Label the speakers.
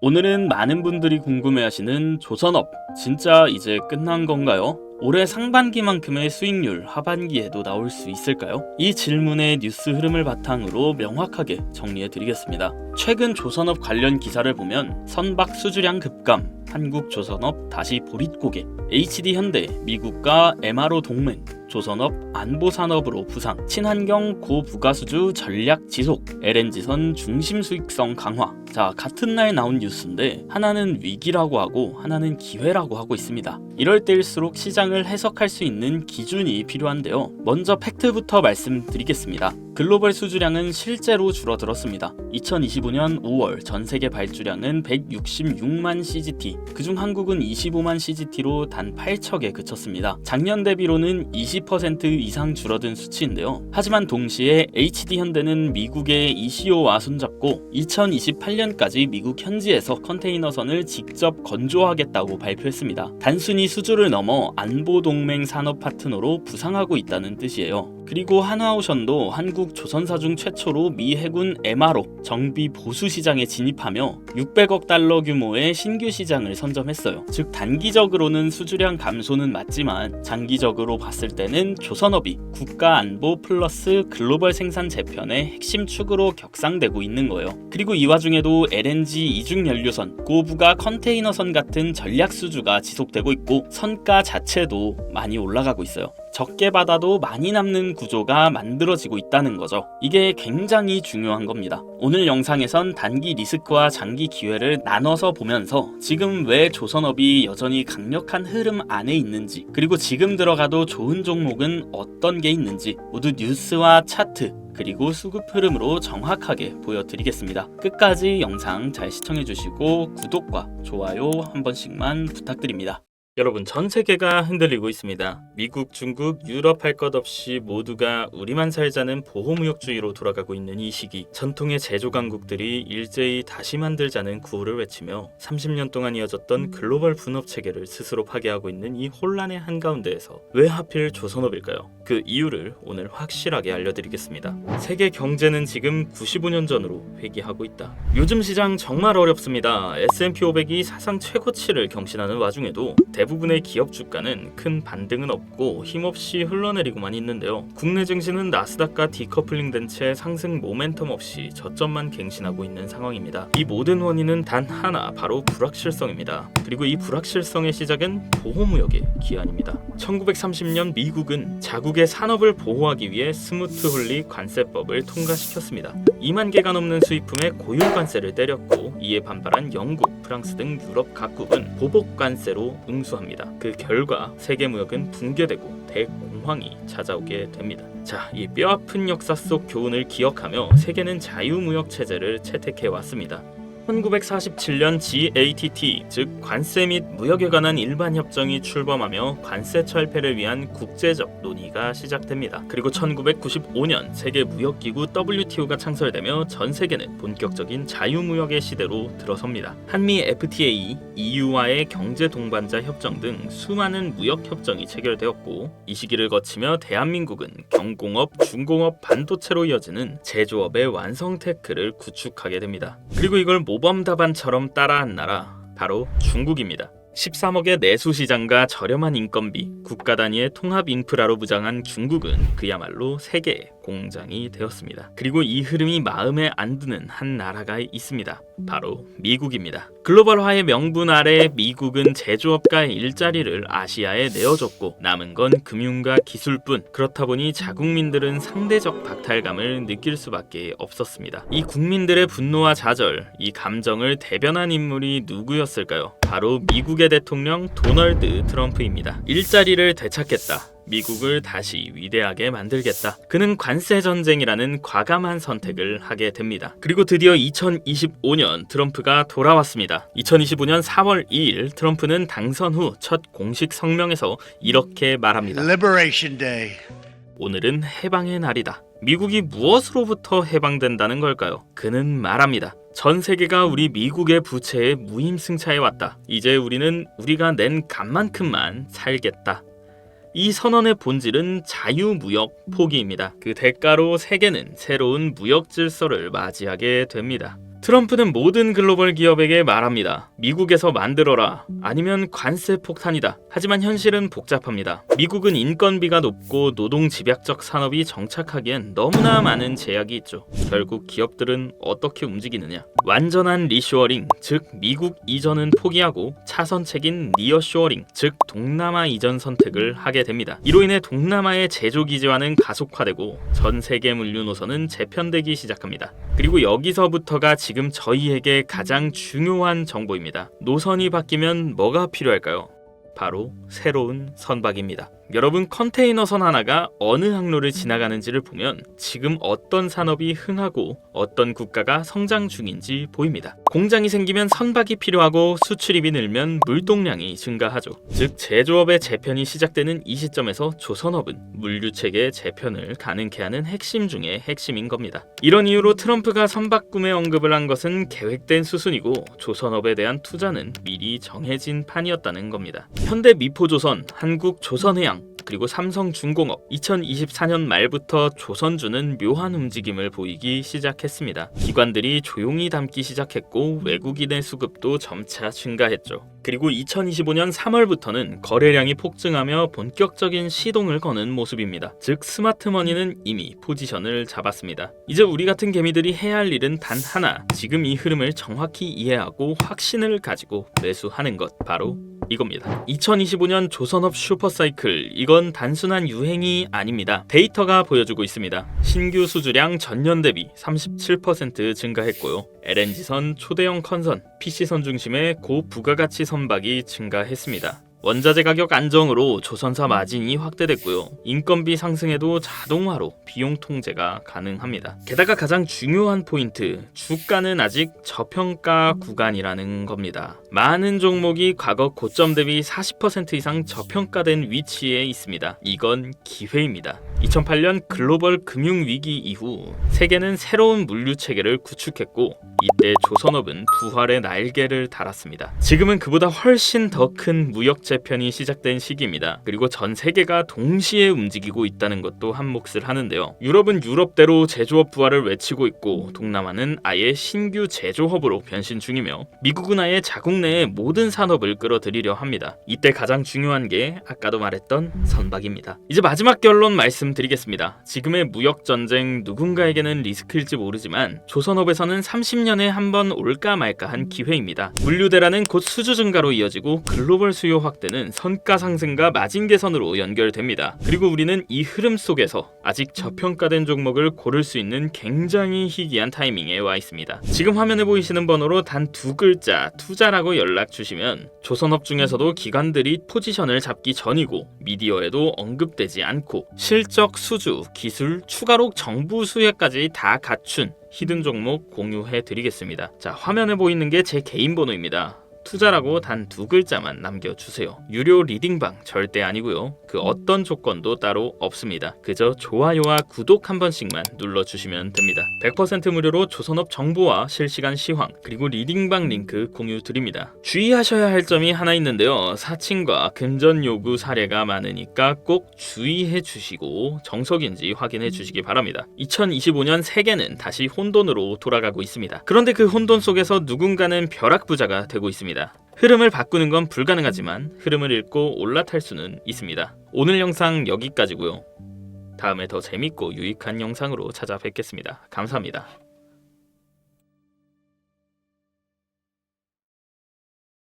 Speaker 1: 오늘은 많은 분들이 궁금해하시는 조선업 진짜 이제 끝난 건가요? 올해 상반기만큼의 수익률 하반기에도 나올 수 있을까요? 이 질문의 뉴스 흐름을 바탕으로 명확하게 정리해 드리겠습니다. 최근 조선업 관련 기사를 보면 선박 수주량 급감, 한국조선업 다시 보릿고개, HD현대 미국과 MRO 동맹, 조선업 안보산업으로 부상, 친환경 고부가수주 전략 지속, LNG선 중심 수익성 강화. 자, 같은 날 나온 뉴스인데 하나는 위기라고 하고 하나는 기회라고 하고 있습니다. 이럴 때일수록 시장을 해석할 수 있는 기준이 필요한데요. 먼저 팩트부터 말씀드리겠습니다. 글로벌 수주량은 실제로 줄어들었습니다. 2025년 5월 전 세계 발주량은 166만 CGT, 그중 한국은 25만 CGT로 단 8척에 그쳤습니다. 작년 대비로는 20% 이상 줄어든 수치인데요. 하지만 동시에 HD현대는 미국의 ECO와 손잡고 2028년까지 미국 현지에서 컨테이너선을 직접 건조하겠다고 발표했습니다. 단순히 수주를 넘어 안보동맹 산업 파트너로 부상하고 있다는 뜻이에요. 그리고 한화오션도 한국 조선사 중 최초로 미 해군 MRO 정비 보수 시장에 진입하며 600억 달러 규모의 신규 시장을 선점했어요. 즉 단기적으로는 수주량 감소는 맞지만 장기적으로 봤을 때는 조선업이 국가 안보 플러스 글로벌 생산 재편의 핵심 축으로 격상되고 있는 거예요. 그리고 이 와중에도 LNG 이중연료선, 고부가 컨테이너선 같은 전략 수주가 지속되고 있고 선가 자체도 많이 올라가고 있어요. 적게 받아도 많이 남는 구조가 만들어지고 있다는 거죠. 이게 굉장히 중요한 겁니다. 오늘 영상에선 단기 리스크와 장기 기회를 나눠서 보면서 지금 왜 조선업이 여전히 강력한 흐름 안에 있는지, 그리고 지금 들어가도 좋은 종목은 어떤 게 있는지 모두 뉴스와 차트 그리고 수급 흐름으로 정확하게 보여드리겠습니다. 끝까지 영상 잘 시청해주시고 구독과 좋아요 한 번씩만 부탁드립니다. 여러분, 전 세계가 흔들리고 있습니다. 미국, 중국, 유럽 할 것 없이 모두가 우리만 살자는 보호무역주의로 돌아가고 있는 이 시기, 전통의 제조 강국들이 일제히 다시 만들자는 구호를 외치며 30년 동안 이어졌던 글로벌 분업 체계를 스스로 파괴하고 있는 이 혼란의 한가운데에서 왜 하필 조선업일까요? 그 이유를 오늘 확실하게 알려드리겠습니다. 세계 경제는 지금 95년 전으로 회귀하고 있다. 요즘 시장 정말 어렵습니다. S&P 500이 사상 최고치를 경신하는 와중에도 대부분의 기업 주가는 큰 반등은 없고 힘없이 흘러내리고만 있는데요. 국내 증시는 나스닥과 디커플링된 채 상승 모멘텀 없이 저점만 갱신하고 있는 상황입니다. 이 모든 원인은 단 하나, 바로 불확실성입니다. 그리고 이 불확실성의 시작은 보호무역의 기한입니다. 1930년 미국은 자국의 산업을 보호하기 위해 스무트 홀리 관세법을 통과시켰습니다. 2만 개가 넘는 수입품에 고율 관세를 때렸고 이에 반발한 영국, 프랑스 등 유럽 각국은 보복 관세로 응수합니다. 그 결과 세계 무역은 붕괴되고 대공황이 찾아오게 됩니다. 자, 이 뼈아픈 역사 속 교훈을 기억하며 세계는 자유무역 체제를 채택해 왔습니다. 1947년 GATT, 즉 관세 및 무역에 관한 일반 협정이 출범하며 관세 철폐를 위한 국제적 논의가 시작됩니다. 그리고 1995년 세계 무역기구 WTO가 창설되며 전 세계는 본격적인 자유무역의 시대로 들어섭니다. 한미 FTA, EU와의 경제 동반자 협정 등 수많은 무역 협정이 체결되었고 이 시기를 거치며 대한민국은 경공업, 중공업, 반도체로 이어지는 제조업의 완성 테크를 구축하게 됩니다. 그리고 이걸 모범답안처럼 따라한 나라, 바로 중국입니다. 13억의 내수시장과 저렴한 인건비, 국가 단위의 통합 인프라로 무장한 중국은 그야말로 세계의 공장이 되었습니다. 그리고 이 흐름이 마음에 안 드는 한 나라가 있습니다. 바로 미국입니다. 글로벌화의 명분 아래 미국은 제조업가의 일자리를 아시아에 내어줬고 남은 건 금융과 기술뿐. 그렇다 보니 자국민들은 상대적 박탈감을 느낄 수밖에 없었습니다. 이 국민들의 분노와 좌절, 이 감정을 대변한 인물이 누구였을까요? 바로 미국의 대통령 도널드 트럼프입니다. 일자리를 되찾겠다. 미국을 다시 위대하게 만들겠다. 그는 관세 전쟁이라는 과감한 선택을 하게 됩니다. 그리고 드디어 2025년 트럼프가 돌아왔습니다. 2025년 4월 2일 트럼프는 당선 후 첫 공식 성명에서 이렇게 말합니다.
Speaker 2: Liberation Day.
Speaker 1: 오늘은 해방의 날이다. 미국이 무엇으로부터 해방된다는 걸까요? 그는 말합니다. 전 세계가 우리 미국의 부채에 무임승차해 왔다. 이제 우리는 우리가 낸 값만큼만 살겠다. 이 선언의 본질은 자유무역 포기입니다. 그 대가로 세계는 새로운 무역 질서를 맞이하게 됩니다. 트럼프는 모든 글로벌 기업에게 말합니다. 미국에서 만들어라. 아니면 관세 폭탄이다. 하지만 현실은 복잡합니다. 미국은 인건비가 높고 노동 집약적 산업이 정착하기엔 너무나 많은 제약이 있죠. 결국 기업들은 어떻게 움직이느냐? 완전한 리쇼어링, 즉 미국 이전은 포기하고 차선책인 니어쇼어링, 즉 동남아 이전 선택을 하게 됩니다. 이로 인해 동남아의 제조 기지화는 가속화되고 전 세계 물류 노선은 재편되기 시작합니다. 그리고 여기서부터가 지금 저희에게 가장 중요한 정보입니다. 노선이 바뀌면 뭐가 필요할까요? 바로 새로운 선박입니다. 여러분, 컨테이너선 하나가 어느 항로를 지나가는지를 보면 지금 어떤 산업이 흥하고 어떤 국가가 성장 중인지 보입니다. 공장이 생기면 선박이 필요하고 수출입이 늘면 물동량이 증가하죠. 즉 제조업의 재편이 시작되는 이 시점에서 조선업은 물류체계 재편을 가능케 하는 핵심 중의 핵심인 겁니다. 이런 이유로 트럼프가 선박 구매 언급을 한 것은 계획된 수순이고 조선업에 대한 투자는 미리 정해진 판이었다는 겁니다. 현대 미포조선, 한국조선해양, 그리고 삼성중공업 2024년 말부터 조선주는 묘한 움직임을 보이기 시작했습니다. 기관들이 조용히 담기 시작했고 외국인의 수급도 점차 증가했죠. 그리고 2025년 3월부터는 거래량이 폭증하며 본격적인 시동을 거는 모습입니다. 즉 스마트머니는 이미 포지션을 잡았습니다. 이제 우리 같은 개미들이 해야 할 일은 단 하나, 지금 이 흐름을 정확히 이해하고 확신을 가지고 매수하는 것, 바로 이겁니다. 2025년 조선업 슈퍼사이클, 이건 단순한 유행이 아닙니다. 데이터가 보여주고 있습니다. 신규 수주량 전년 대비 37% 증가했고요. LNG선, 초대형 컨선, PC선 중심의 고부가가치 선박이 증가했습니다. 원자재 가격 안정으로 조선사 마진이 확대됐고요. 인건비 상승에도 자동화로 비용 통제가 가능합니다. 게다가 가장 중요한 포인트, 주가는 아직 저평가 구간이라는 겁니다. 많은 종목이 과거 고점 대비 40% 이상 저평가된 위치에 있습니다. 이건 기회입니다. 2008년 글로벌 금융위기 이후 세계는 새로운 물류 체계를 구축했고 이때 조선업은 부활의 날개를 달았습니다. 지금은 그보다 훨씬 더 큰 무역 재편이 시작된 시기입니다. 그리고 전 세계가 동시에 움직이고 있다는 것도 한 몫을 하는데요. 유럽은 유럽대로 제조업 부활을 외치고 있고 동남아는 아예 신규 제조업으로 변신 중이며 미국은 아예 자국 내의 모든 산업을 끌어들이려 합니다. 이때 가장 중요한 게 아까도 말했던 선박입니다. 이제 마지막 결론 말씀드리겠습니다. 지금의 무역 전쟁 누군가에게는 리스크일지 모르지만 조선업에서는 30년에 한 번 올까 말까 한 기회입니다. 물류 대란은 곧 수주 증가로 이어지고 글로벌 수요 확대는 선가 상승과 마진 개선으로 연결됩니다. 그리고 우리는 이 흐름 속에서 아직 저평가된 종목을 고를 수 있는 굉장히 희귀한 타이밍에 와 있습니다. 지금 화면에 보이시는 번호로 단 두 글자 투자라고 연락 주시면 조선업 중에서도 기관들이 포지션을 잡기 전이고 미디어에도 언급되지 않고 실적, 수주, 기술, 추가로 정부 수혜까지 다 갖춘 히든 종목 공유해 드리겠습니다. 자, 화면에 보이는 게 제 개인 번호입니다. 투자라고 단 두 글자만 남겨주세요. 유료 리딩방 절대 아니고요. 그 어떤 조건도 따로 없습니다. 그저 좋아요와 구독 한 번씩만 눌러주시면 됩니다. 100% 무료로 조선업 정보와 실시간 시황 그리고 리딩방 링크 공유 드립니다. 주의하셔야 할 점이 하나 있는데요. 사칭과 금전 요구 사례가 많으니까 꼭 주의해 주시고 정석인지 확인해 주시기 바랍니다. 2025년 세계는 다시 혼돈으로 돌아가고 있습니다. 그런데 그 혼돈 속에서 누군가는 벼락부자가 되고 있습니다. 흐름을 바꾸는 건 불가능하지만 흐름을 읽고 올라탈 수는 있습니다. 오늘 영상 여기까지고요. 다음에 더 재밌고 유익한 영상으로 찾아뵙겠습니다. 감사합니다.